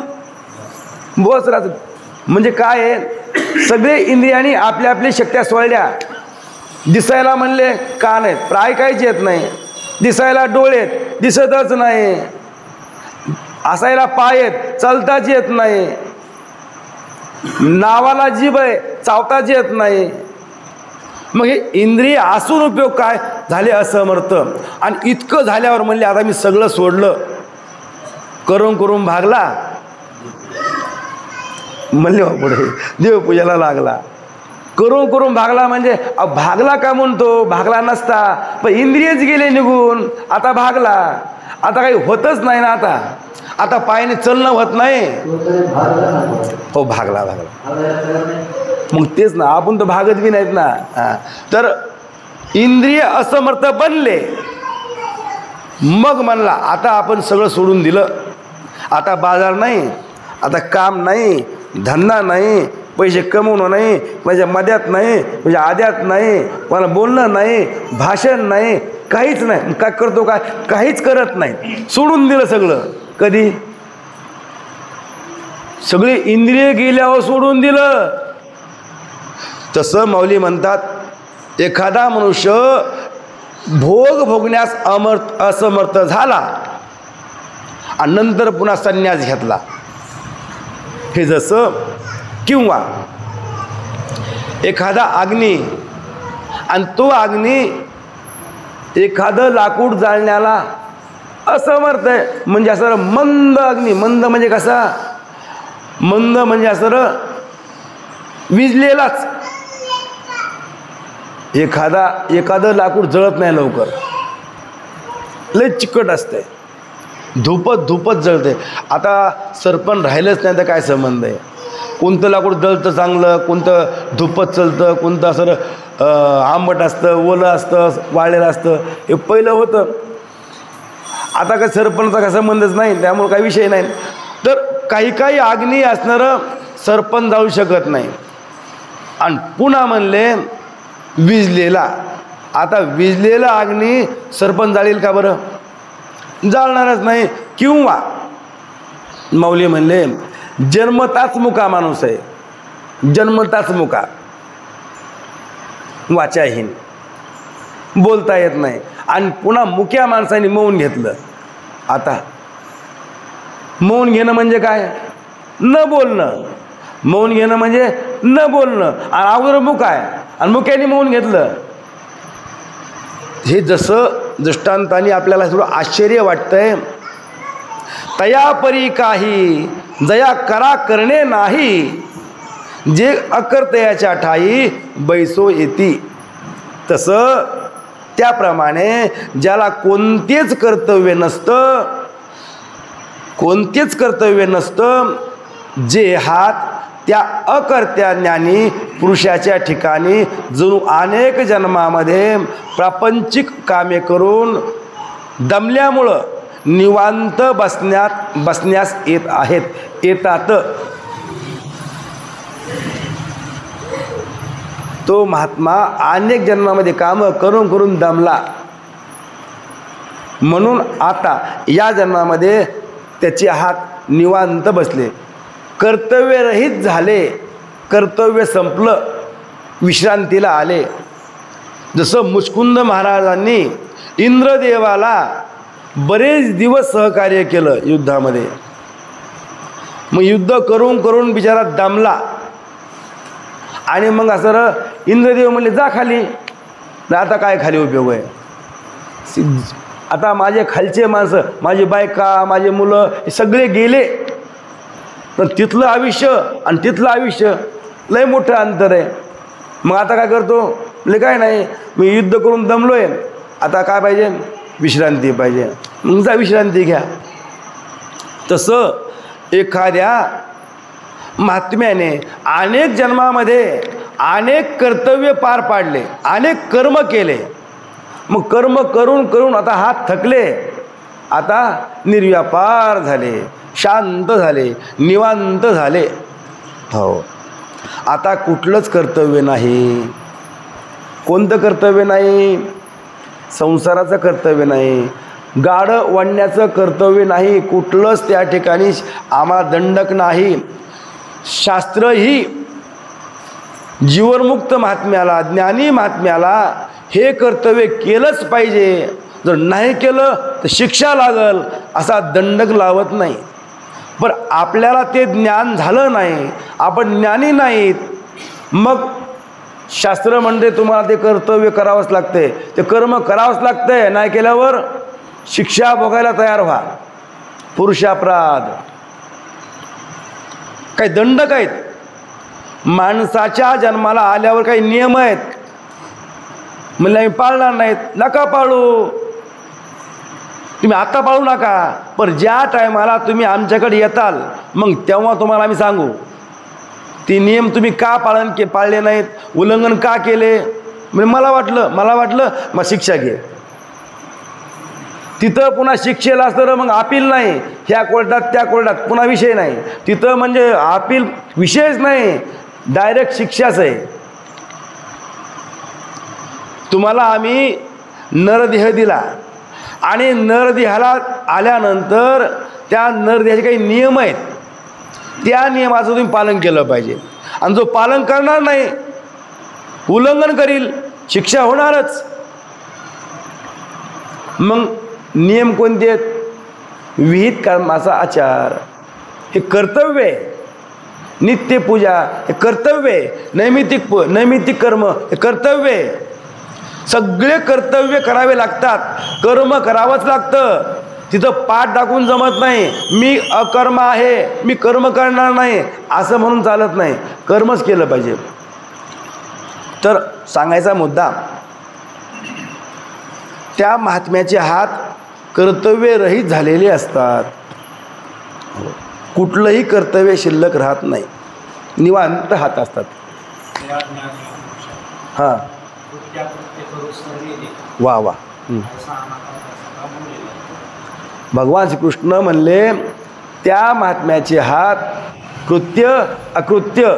बोचरा. म्हणजे काय आहे, सगळे इंद्रियांनी आपल्या आपली शक्त्या सोडल्या. दिसायला म्हणले कान आहेत, प्राय काहीच येत नाही. दिसायला डोळे आहेत, दिसतच नाही. असायला पाय आहेत, चालताच येत नाही. नावाला जीभ आहे, चावताच येत नाही. मग हे इंद्रिय असून उपयोग काय? झाले असमर्थ. आणि इतकं झाल्यावर म्हणले आता मी सगळं सोडलं, करून करून भागला. म्हणले पुढे देवपूजाला लागला. करून करून भागला म्हणजे भागला का म्हणतो, भागला नसता, पण इंद्रियच गेले निघून, आता भागला. आता काही होतच नाही ना, आता पायाने चलणं होत नाही. हो, भागला. मग तेच ना, आपण तर भागत बी नाहीत ना. तर इंद्रिय असमर्थ बनले, मग म्हणला आता आपण सगळं सोडून दिलं. आता बाजार नाही, आता काम नाही, धंदा नाही, पैसे कमवणं नाही, माझ्या मध्यात नाही, माझ्या आद्यात नाही, मला बोलणं नाही, भाषण नाही, काहीच नाही. काय करतो, काहीच करत नाही, सोडून दिलं सगळं. कधी? सगळी इंद्रिय गेल्यावर सोडून दिलं. तसं माऊली म्हणतात, एखादा मनुष्य भोग भोगण्यास असमर्थ झाला आणि नंतर पुन्हा संन्यास घेतला, हे जसं, किंवा एखादा अग्नी आणि तो अग्नी एखादं लाकूड जाळण्याला असमर्थ आहे, म्हणजे असं मंद अग्नी, मंद म्हणजे कसा, मंद म्हणजे असं विजलेलाच. एखादं लाकूड जळत नाही लवकर, लय चिकट असते, धुपत जळते. आता सरपण राहिलंच नाही तर काय संबंध आहे? कोणतं लाकूड जळतं चांगलं, कोणतं धुपत चलतं, कोणतं असं आंबट असतं, ओलं असतं, वाळलेलं असतं, हे पहिलं होतं. आता काय सरपणाचा काय संबंधच नाही, त्यामुळे काही विषय नाही. तर काही अग्नी असणारं सरपण जाळू शकत नाही. आणि पुन्हा म्हणले विजलेला. आता विजलेला अग्नी सरपण जाळील का बरं? जाळणारच नाही. किंवा माऊली म्हणले जन्मताच मुका माणूस आहे, जन्मताच मुका, वाचाहीन, बोलता येत नाही, आणि पुन्हा मुक्या माणसाने मौन घेतलं. आता मौन घेणं म्हणजे काय? न बोलणं. मौन घेणं म्हणजे न बोलणं, आणि अगोदर मुका आहे आणि मुक्याने मौन घेतलं. हे जसं दृष्टांताने आपल्याला थोडं आश्चर्य वाटतंय. तया परी काही जया करा करणे नाही, जे अकर्तयाच्या ठाई बैसो येती. तसं त्याप्रमाणे ज्याला कोणतेच कर्तव्य नसतं, जे हात त्या अकर्त्या ज्ञानी पुरुषाच्या ठिकाणी जणू अनेक जन्मामध्ये प्रापंचिक कामे करून दमल्यामुळं निवांत बसण्यास येतात. तो महात्मा अनेक जन्मामध्ये कामं करून करून दमला, म्हणून आता या जन्मामध्ये त्याचे हात निवांत बसले, कर्तव्यरहित झाले, कर्तव्य संपलं, विश्रांतीला आले. जसं मुचकुंद महाराजांनी इंद्रदेवाला बरेच दिवस सहकार्य केलं युद्धामध्ये. मग युद्ध करून करून बिचारा दमला, आणि मग असं इंद्रदेव म्हणले जा खाली. आता काय खाली उपयोग आहे? आता माझे खालचे माणसं, माझी बायका, माझे मुलं, हे सगळे गेले. पण तिथलं आयुष्य आणि तिथलं आयुष्य लय मोठं अंतर आहे. मग आता काय करतो? म्हणजे काय नाही, मी युद्ध करून दमलोय, आता काय पाहिजे? विश्रांती पाहिजे. मग जा विश्रांती घ्या. तसं एखाद्या महात्म्याने अनेक जन्मामध्ये अनेक कर्तव्य पार पाडले, अनेक कर्म केले. मग कर्म करून करून आता हात थकले, आता निर्व्यापार झाले, शांत झाले, निवांत झाले. हो, आता कुठलंच कर्तव्य नाही. कोणतं कर्तव्य नाही? संसाराचं कर्तव्य नाही, गाडं वळण्याचं कर्तव्य नाही, कुठलंच त्या ठिकाणी आम्हाला दंडक नाही. शास्त्रही जीवनमुक्त महात्म्याला, ज्ञानी महात्म्याला हे कर्तव्य केलंच पाहिजे, जर नाही केलं तर शिक्षा लागल असा दंडक लावत नाही. पण आपल्याला ते ज्ञान झालं नाही, आपण ज्ञानी नाहीत, मग शास्त्र म्हणते तुम्हाला ते कर्तव्य करावंच लागते, ते कर्म करावंच लागते, नाही केल्यावर शिक्षा भोगायला तयार व्हा. पुरुषापराध काही दंडक आहेत. माणसाच्या जन्माला आल्यावर काही नियम आहेत, म्हणले आम्ही पाळणार नाहीत, नका पाळू, तुम्ही आता पाळू नका, पण ज्या टायमाला तुम्ही आमच्याकडे येताल मग तेव्हा तुम्हाला आम्ही सांगू ती नियम तुम्ही का पाळले नाहीत, उल्लंघन का केले. म्हणजे मला वाटलं मग शिक्षा घे. तिथं पुन्हा शिक्षेला असतं मग अपील नाही, ह्या कोर्टात त्या कोर्टात पुन्हा विषय नाही, तिथं म्हणजे अपील विषयच नाही, डायरेक्ट शिक्षाच आहे. तुम्हाला आम्ही नरदेह दिला आणि नरदेहाला आल्यानंतर त्या नरदेहाचे काही नियम आहेत, त्या नियमाचं तुम्ही पालन केलं पाहिजे. आणि जो पालन करणार नाही, उल्लंघन करील, शिक्षा होणारच. मग नियम कोणते आहेत? विहित कर्माचा आचार, हे कर्तव्य आहे. नित्यपूजा हे कर्तव्य आहे. नैमित्तिक कर्म हे कर्तव्य आहे. सगळे कर्तव्य करावे लागतात, कर्म करावंच लागतं. तिथं पाठ टाकून जमत नाही, मी अकर्म आहे, मी कर्म करणार नाही असं म्हणून चालत नाही, कर्मच केलं पाहिजे. तर सांगायचा मुद्दा, त्या महात्म्याचे हात कर्तव्यरहित झालेले असतात. कुठलंही कर्तव्य शिल्लक राहत नाही, निवांत हात असतात. हां, वा वा. भगवान श्रीकृष्ण म्हणले त्या महात्म्याचे हात कृत्य अकृत्य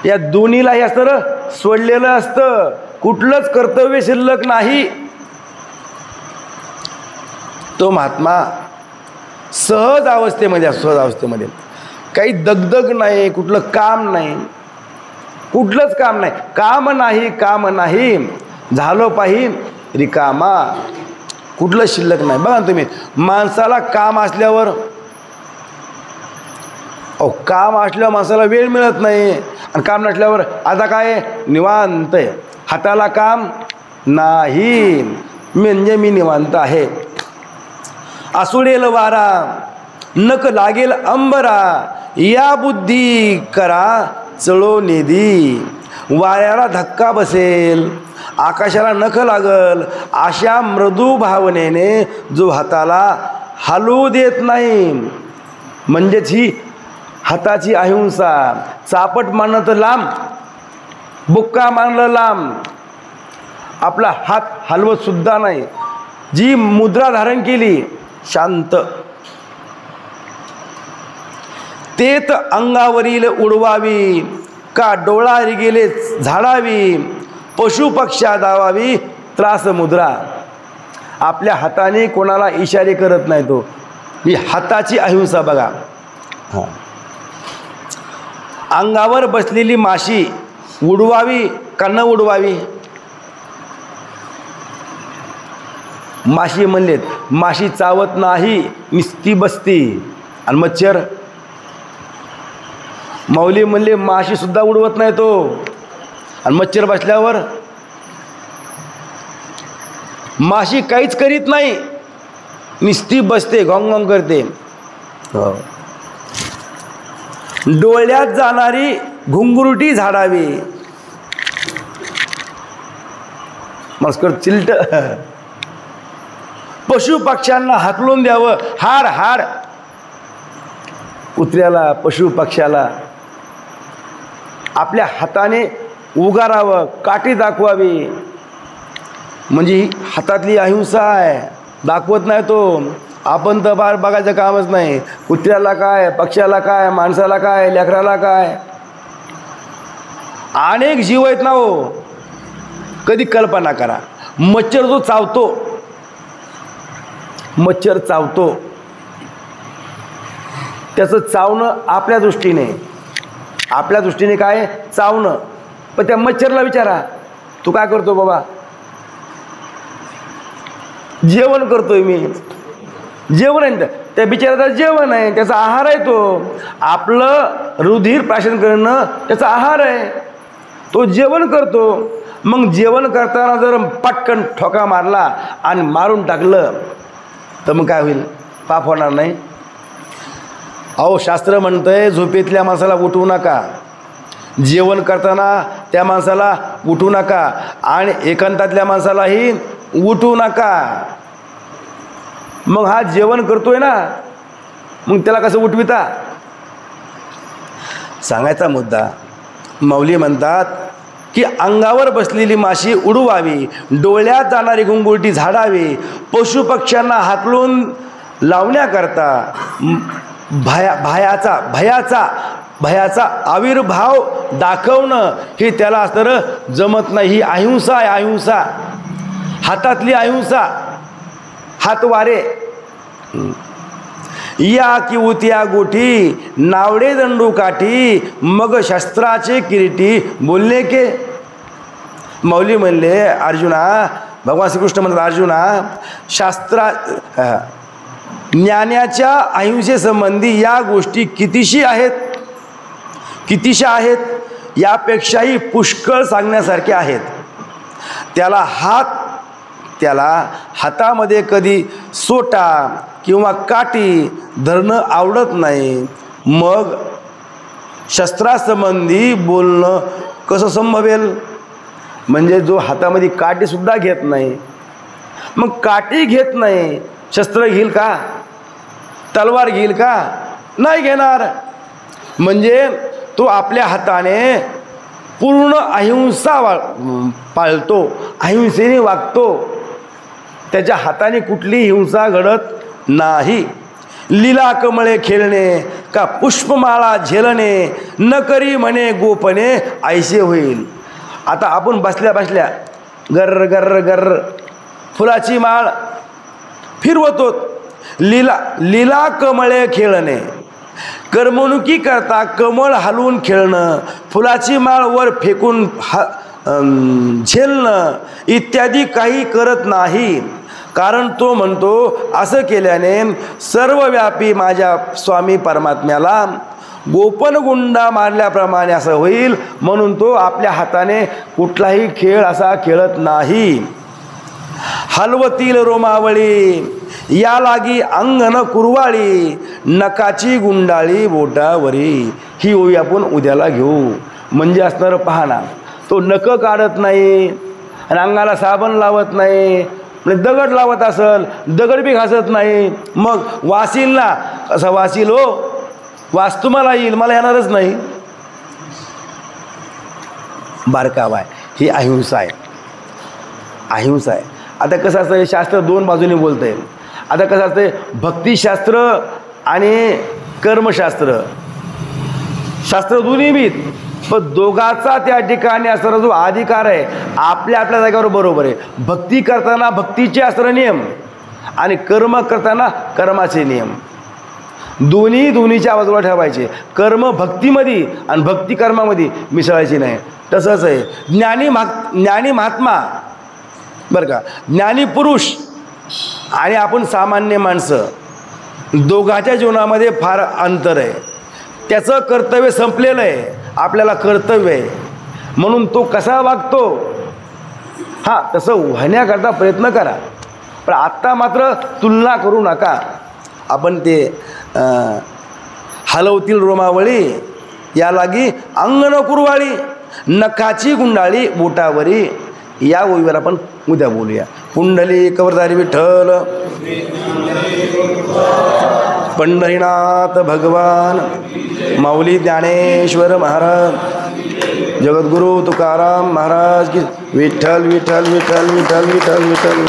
या दोन्हीलाही असतं सोडलेलं असतं, कुठलंच कर्तव्य शिल्लक नाही. तो महात्मा सहज अवस्थेमध्ये काही दगदग नाही, कुठलं काम नाही, कुठलंच काम नाही झालो पाहिजे रिकामा, कुठलं शिल्लक नाही. बघा तुम्ही, माणसाला काम असल्यावर काम असल्यावर माणसाला वेळ मिळत नाही, आणि काम नसल्यावर आता काय निवांत आहे. हाताला काम नाही म्हणजे मी निवांत आहे. असुडेल वारा नक लागेल अंबरा, या बुद्धी करा चळो निधी. वाऱ्याला धक्का बसेल, आकाशाला नख लागल, अशा मृदू भावनेने जो हाताला हलवू देत नाही, म्हणजेच ही हाताची अहिंसा. चापट मानलं तर लांब, बुक्का मानलं लांब, आपला हात हलवत सुद्धा नाही. जी मुद्रा धारण केली शांत, तेत अंगावरील उडवावी, का डोळा गेले झाडावी, पशु पक्षा दावावी त्रास मुद्रा. आपल्या हाताने कोणाला इशारे करत नाही, तो ही हाताची अहिंसा बघा. हां, अंगावर बसलेली माशी उडवावी का न उडवावी? माशी म्हणलेत, माशी चावत नाही, निस्ती बसती. आणि मच्छर, माऊली म्हणले माशी सुद्धा उडवत नाही तो, आणि मच्छर बसल्यावर माशी काहीच करीत नाही, निस्ती बसते, घोंग करते. डोळ्यात जाणारी घुंगरुटी झाडावी, मस्कर चिलट. पशु पक्ष्यांना हाकलून द्यावं, हाड कुत्र्याला, पशु पक्ष्याला आपल्या हाताने उगारावं, काठी दाखवावी. म्हणजे हातातली अहिंसा आहे, दाखवत नाही तो. आपण तर बाहेर बघायचं कामच नाही, कुत्र्याला काय, पक्ष्याला काय, माणसाला काय, लेकराला काय. अनेक जीव आहेत ना हो, कधी कल्पना करा. मच्छर जो चावतो, मच्छर चावतो, त्याचं चावणं आपल्या दृष्टीने काय चावणं. पण त्या मच्छरला विचारा, तू काय करतो बाबा? जेवण करतोय मी. जेवण आहे त्या बिचाराचं, जेवण आहे, त्याचा आहार आहे तो. आपलं रुधिर प्राशन करणं त्याचा आहार आहे, तो जेवण करतो. मग जेवण करताना जर पटकन ठोका मारला आणि मारून टाकलं तर मग काय होईल? पाप होणार नाही? अहो शास्त्र म्हणतंय झोपेतल्या माणसाला उठवू नका, जेवण करताना त्या माणसाला उठू नका आणि एकांतातल्या माणसालाही उठू नका. मग हा जेवण करतोय ना, मग त्याला कसं उठविता? सांगायचा मुद्दा, माऊली म्हणतात की अंगावर बसलेली माशी उडवावी, डोळ्यात जाणारी गुंगुलटी झाडावी, पशुपक्ष्यांना हाकलून लावण्याकरता भयाचा आविर्भाव दाखवणं हे त्याला तर जमत नाही. ही अहिंसा आहे, अहिंसा, हातातली अहिंसा. हातवारे या की उत्या गोठी, नावडे दंडू काठी, मग शस्त्राचे किरीटी बोलले के. माऊली म्हणले अर्जुना, भगवान श्रीकृष्ण म्हणतात अर्जुना, ज्ञानाच्या अहिंसेसंबंधी या गोष्टी कितीशा आहेत, यापेक्षाही पुष्कळ सांगण्यासारख्या आहेत. त्याला हातामध्ये कधी सोटा किंवा काठी धरणं आवडत नाही, मग शस्त्रासंबंधी बोलणं कसं संभवेल? म्हणजे जो हातामध्ये काठीसुद्धा घेत नाही, मग काठी घेत नाही, शस्त्र घेईल का? तलवार घेईल का? नाही घेणार. म्हणजे तो आपल्या हाताने पूर्ण अहिंसा पाळतो, अहिंसेने वागतो. त्याच्या हाताने कुठली हिंसा घडत नाही. लीला कमळे खेळणे का पुष्पमाळा झेलणे, न करी म्हणे गोपने ऐसे होईल. आता आपण बसल्या बसल्या गर्र गर्र गर्र फुलाची माळ फिरवतो. लीला कमळे खेळणे, करमणुकी करता कमळ हलवून खेळणं, फुलाची माळ वर फेकून झेलणं इत्यादी काही करत नाही. कारण तो म्हणतो असं केल्याने सर्वव्यापी माझ्या स्वामी परमात्म्याला गोपन गुंडा मारल्याप्रमाणे असं होईल, म्हणून तो आपल्या हाताने कुठलाही खेळ असा खेळत नाही. हलवतील रोमावळी या लागी अंगण कुरवाळी, नकाची गुंडाळी बोटावरी. ही ओवी आपण उद्याला घेऊ. म्हणजे असणारं पाहना, तो नख काढत नाही आणि अंगाला साबण लावत नाही, दगड लावत असल दगड बी घासत नाही, मग वासील ना, कसा वासील हो? वास तुम्हाला येईल, मला येणारच नाही. बारकावा आहे, ही अहिंसा आहे, अहिंसा आहे. आता कसं असतं, हे शास्त्र दोन बाजूने बोलतं आहे. आता कसं असतं, भक्तिशास्त्र आणि कर्मशास्त्र, शास्त्र दोन्ही बी, पण दोघाचा त्या ठिकाणी असणारा जो अधिकार आहे आपल्या आपल्या जागेवर बरोबर आहे. भक्ती करताना भक्तीचे असणारे नियम आणि कर्म करताना कर्माचे नियम दोन्हीच्या बाजूला ठेवायचे. कर्म भक्तीमध्ये आणि भक्ती कर्मामध्ये मिसळायची नाही. तसंच आहे ज्ञानी महात्मा बरं का, ज्ञानी पुरुष आणि आपण सामान्य माणसं, दोघांच्या जीवनामध्ये फार अंतर आहे. त्याचं कर्तव्य संपलेलं आहे, आपल्याला कर्तव्य आहे, म्हणून तो कसा वागतो हां तसं होण्याकरता प्रयत्न करा. पण आत्ता मात्र तुलना करू नका. आपण ते हलवतील रोमावळी या लागी अंगण कुरवाळी, नखाची गुंडाळी बोटावरी, या ओवीवर आपण उद्या बोलूया. पुंडली कवरधारी विठ्ठल, पंढरीनाथ भगवान, माऊली ज्ञानेश्वर महाराज, जगद्गुरु तुकाराम महाराज की. विठ्ठल विठ्ठल विठ्ठल विठ्ठल विठ्ठल विठ्ठल.